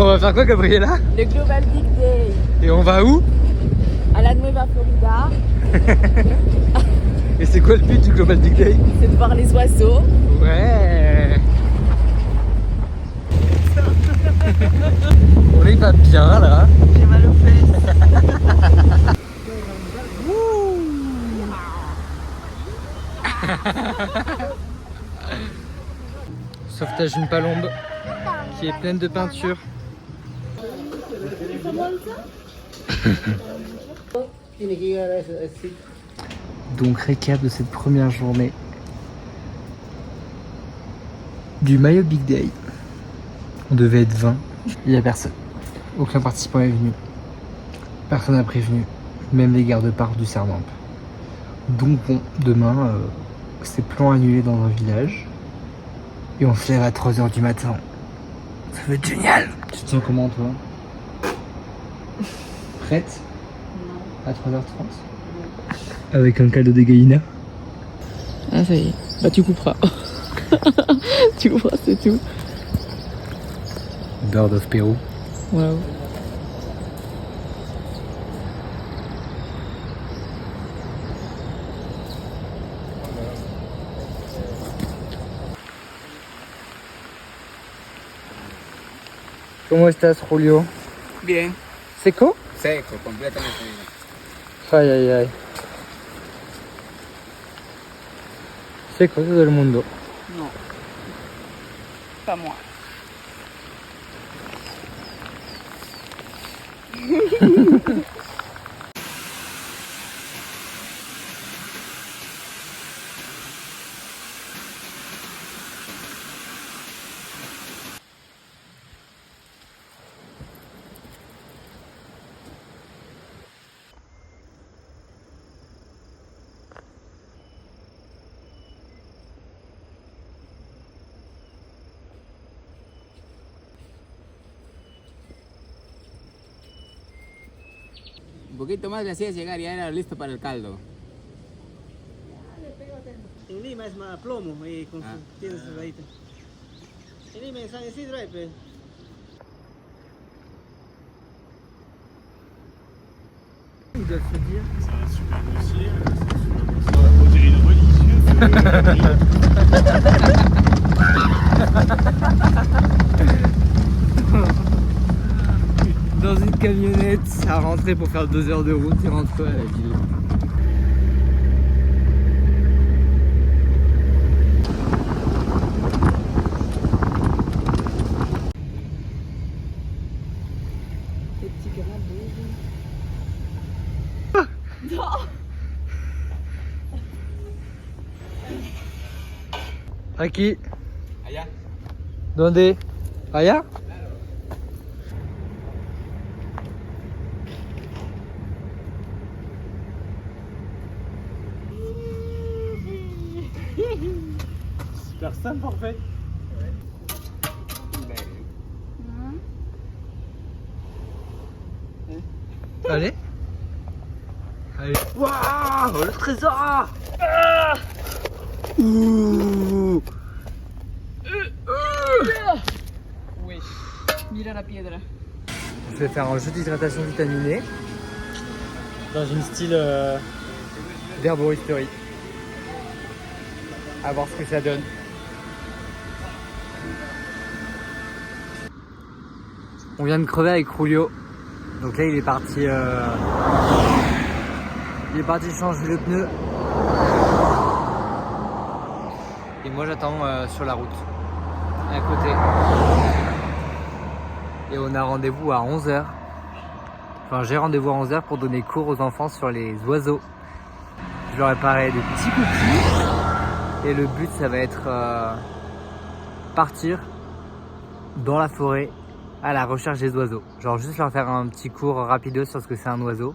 On va faire quoi, Gabriella? Le Global Big Day. Et on va où? À la Nueva Florida. Et c'est quoi le but du Global Big Day? C'est de voir les oiseaux. Ouais. On est pas bien là. J'ai mal aux fesses. Sauvetage d'une palombe qui est pleine de peinture. Donc récap de cette première journée du Mayo Big Day. On devait être 20, il n'y a personne. Aucun participant est venu. Personne n'a prévenu, même les gardes-parcs du Cernamp. Donc bon, demain, c'est plan annulé dans un village. Et on se lève à 3 h du matin. Ça va être génial. Tu te sens comment toi? Prête? Non. À 3h30? Avec un cadeau de Gaïna. Ah ça y est, bah tu couperas. Tu couperas, c'est tout. Bird of Pérou. Waouh. ¿Cómo estás, Julio? Bien. ¿Seco? Seco, completamente bien. Ay, ay, ay. Seco todo el mundo. No. Pas moi. Un poquito más le hacías llegar y ya era listo para el caldo. En Lima es más plomo y con Ah. tienes cerradita. En Lima en San Isidro hay, pero Ils doivent se dire. C'est un super dossier, on dirait une religieuse. Dans une camionnette à rentrer pour faire 2 heures de route et rentrer à la ville. Les petits grabos. Aquí. Allá. ¿Dónde? ¿Allá? super simple en fait. Allez. Allez. Waouh, le trésor. Ouh. Oui. Mira la piedra. Je vais faire un jeu d'hydratation vitaminée dans une style d'herboristerie. À voir ce que ça donne. On vient de crever avec Julio. Donc là il est parti changer le pneu. Et moi j'attends sur la route à côté. Et on a rendez-vous à 11 h. Enfin j'ai rendez-vous à 11 h pour donner cours aux enfants sur les oiseaux. Je leur ai parlé de petits cookies. Et le but ça va être partir dans la forêt à la recherche des oiseaux. Genre juste leur faire un petit cours rapido sur ce que c'est un oiseau.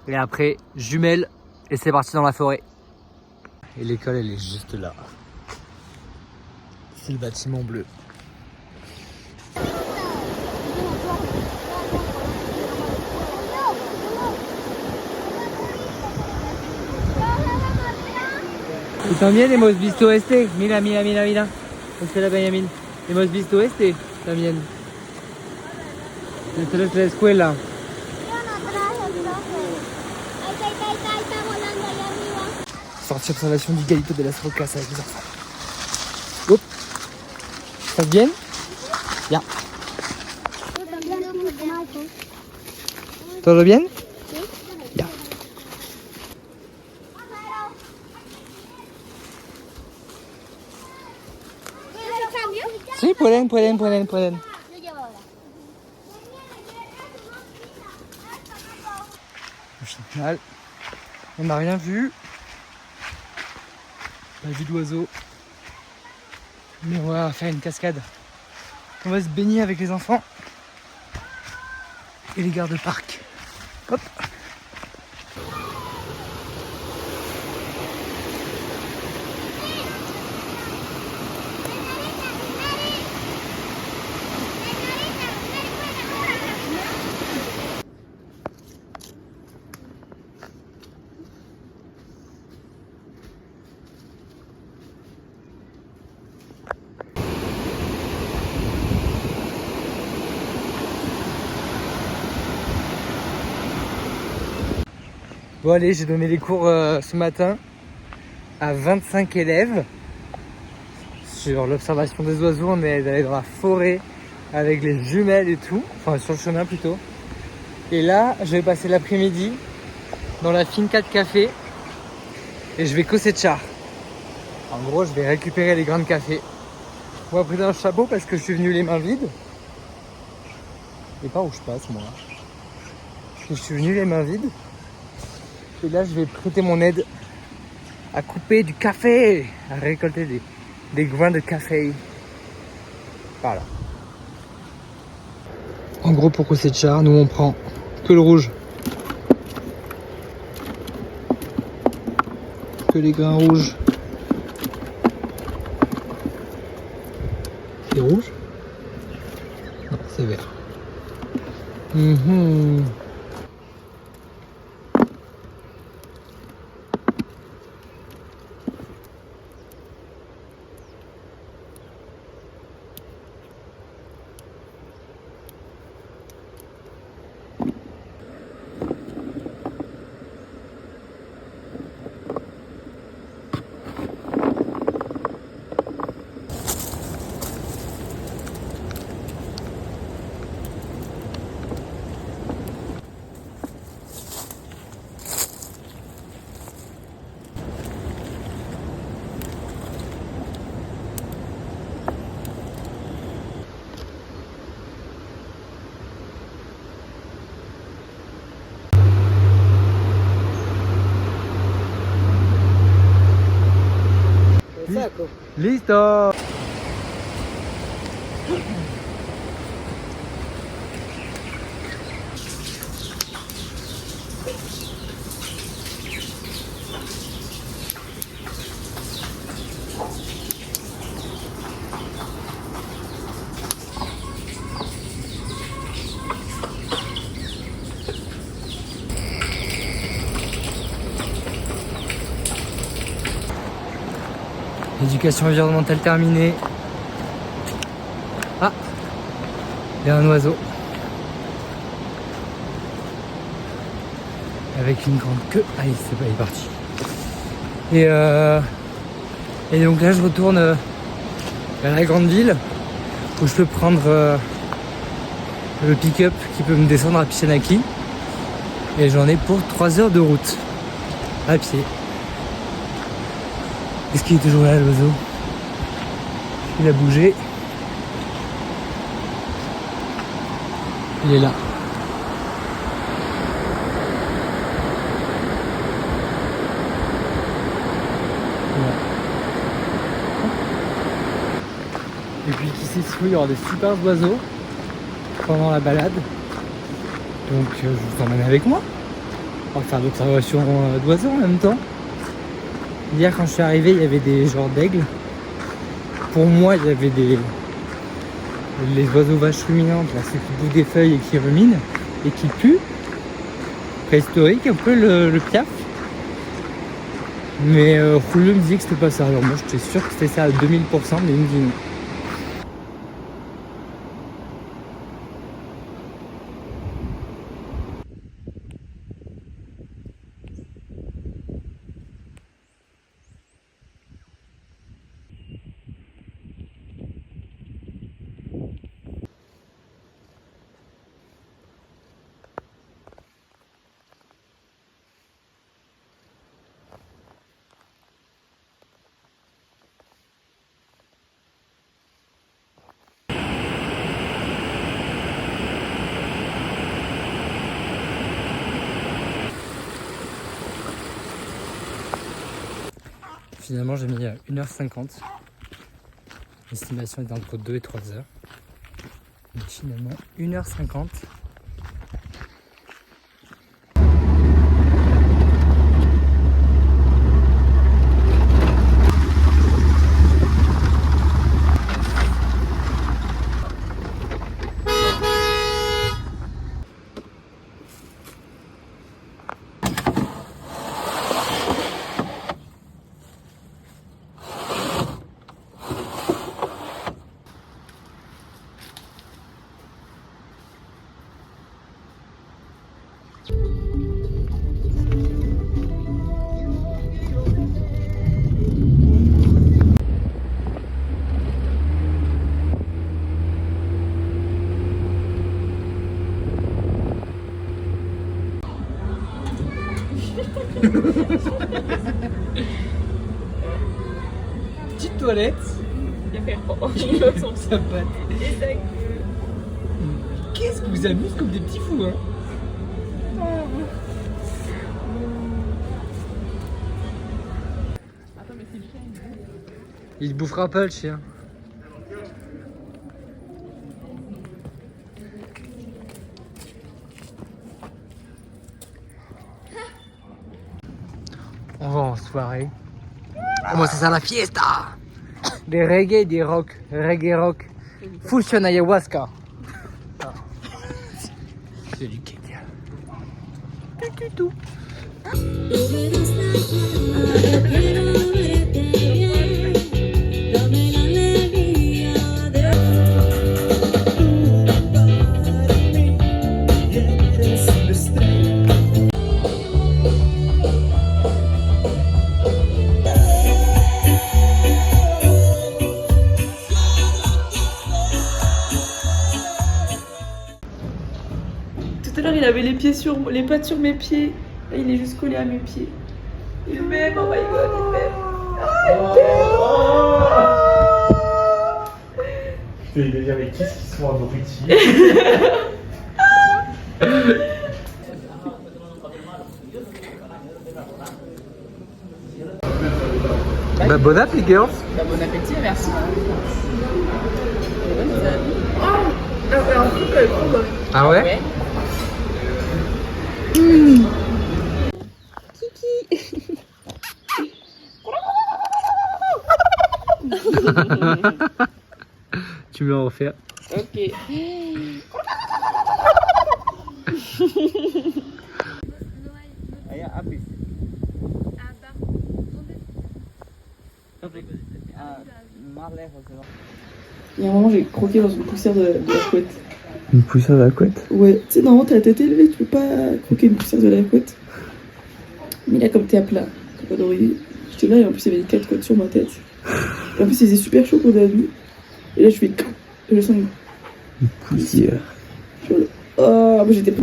Et après jumelles et c'est parti dans la forêt. Et l'école elle est juste là. C'est le bâtiment bleu. Y también hemos visto este. Mira, mira, mira, mira. Este es la Benjamin. Hemos visto este también. Desde la escuela. Yo no traje, profe. Ahí está volando allá arriba. Sortir sur l'action du Galito de las Rocas avec les enfants. Hop. Ça se passe bien? Ya. ¿Todo bien? Ya. Sí, pueden. Yo llevo ahora. Au final, on n'a rien vu. Pas vu d'oiseaux. Mais on va faire une cascade. On va se baigner avec les enfants. Et les gardes-parcs. Hop. Bon allez, j'ai donné les cours ce matin à 25 élèves sur l'observation des oiseaux. On est allé dans la forêt avec les jumelles et tout, enfin sur le chemin plutôt. Et là, je vais passer l'après-midi dans la finca de café et je vais cosechar. En gros, je vais récupérer les grains de café. On va prendre un chapeau parce que je suis venu les mains vides. Et pas où je passe moi. Je suis venu les mains vides. Et là, je vais prêter mon aide à couper du café, à récolter des grains de café. Voilà. En gros, pour cosechar, nous on prend que le rouge. Que les grains rouges. C'est rouge? Non, c'est vert. Listo. Éducation environnementale terminée. Ah, il y a un oiseau. Avec une grande queue. Ah, il est parti. Et donc là, je retourne vers la grande ville où je peux prendre le pick-up qui peut me descendre à Pichanaki. Et j'en ai pour 3 heures de route à pied. Est-ce qu'il est toujours là, l'oiseau? Il a bougé. Il est là. Voilà. Et puis qui sait si il y aura des super oiseaux pendant la balade. Donc je vous emmène avec moi. On va faire l'observation d'oiseaux en même temps. Hier quand je suis arrivé, il y avait des genres d'aigles. Pour moi, il y avait les oiseaux vaches ruminantes, là, ceux qui bouffent des feuilles et qui ruminent et qui puent. Préhistorique, un peu le piaf. Mais Julio me disait que c'était pas ça. Alors moi j'étais sûr que c'était ça à 2000%, mais il me dit non. Finalement, j'ai mis 1h50. L'estimation était entre 2 et 3 heures. Mais finalement, 1h50. Petite toilette. Ça patte. Qu'est-ce que vous amusez comme des petits fous, hein? Il bouffera pas le chien. On va en soirée. Comment c'est ça la fiesta? Des reggae, des rock, reggae rock. Fusion ayahuasca. C'est du cake. Tout. Tout à l'heure, il avait les pattes sur mes pieds. Là, il est juste collé à mes pieds. Il m'aime, oh my god, il m'aime. Il est avec qui qui sont abrutis? Bah, bon appétit, girls. Bah, bon appétit, merci. Ah ouais? Tu me l'as refait. Ok. Allá, apis. Más lejos se va. Il y a un moment, j'ai croqué dans une poussière de la couette. Une poussière de la couette? Ouais, tu sais, normalement, t'as la tête élevée, tu peux pas croquer une poussière de la couette. Mais là, comme t'es à plat, t'as pas d'oreiller, j'étais là et en plus, il y avait 4 côtes sur ma tête. Et en plus, il faisait super chaud pour la nuit. Et là, je fais et je sens Une poussière. oh, moi j'étais pas.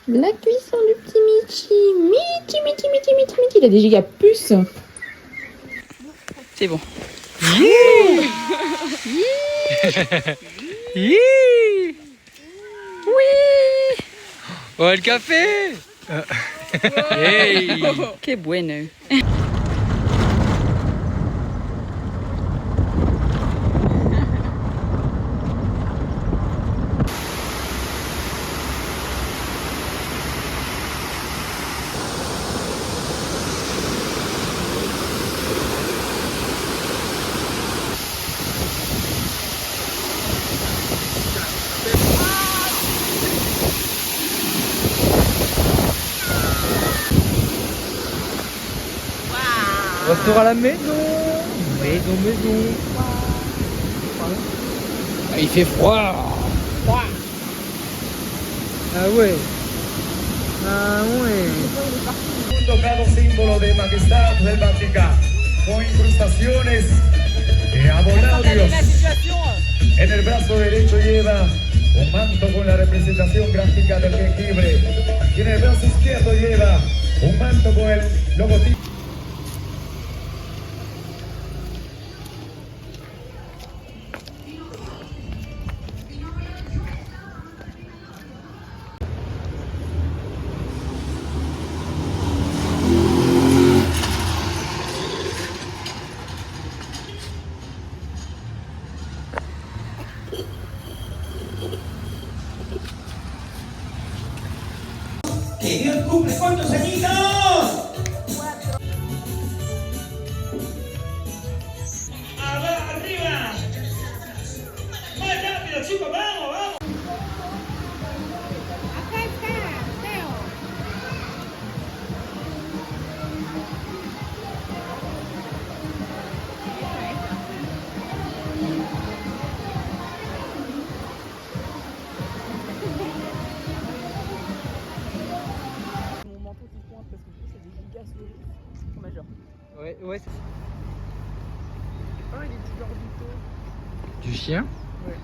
La cuisson du petit Michi. Michi. Il a des giga puces. C'est bon. Oh, le café. Hey. Que bueno. Retour à la maison. Maison. Ah, il fait froid. Ah ouais. Tocado símbolo de majestad del Vaticano, con incrustaciones de aboladios. En el brazo derecho lleva un manto con la representación gráfica del jengibre y en el brazo izquierdo lleva un manto con el logotipo. ¡Que Dios cumple cuántos añitos! ¡Arriba! ¡Más rápido, chicos! ¡Vamos, vamos! Acá está, Teo. Mon manteau qui pointe parce que du coup, c'est des gigas sur ma genre. Ouais, ouais. Oh, il est du genre du Du chien? Ouais.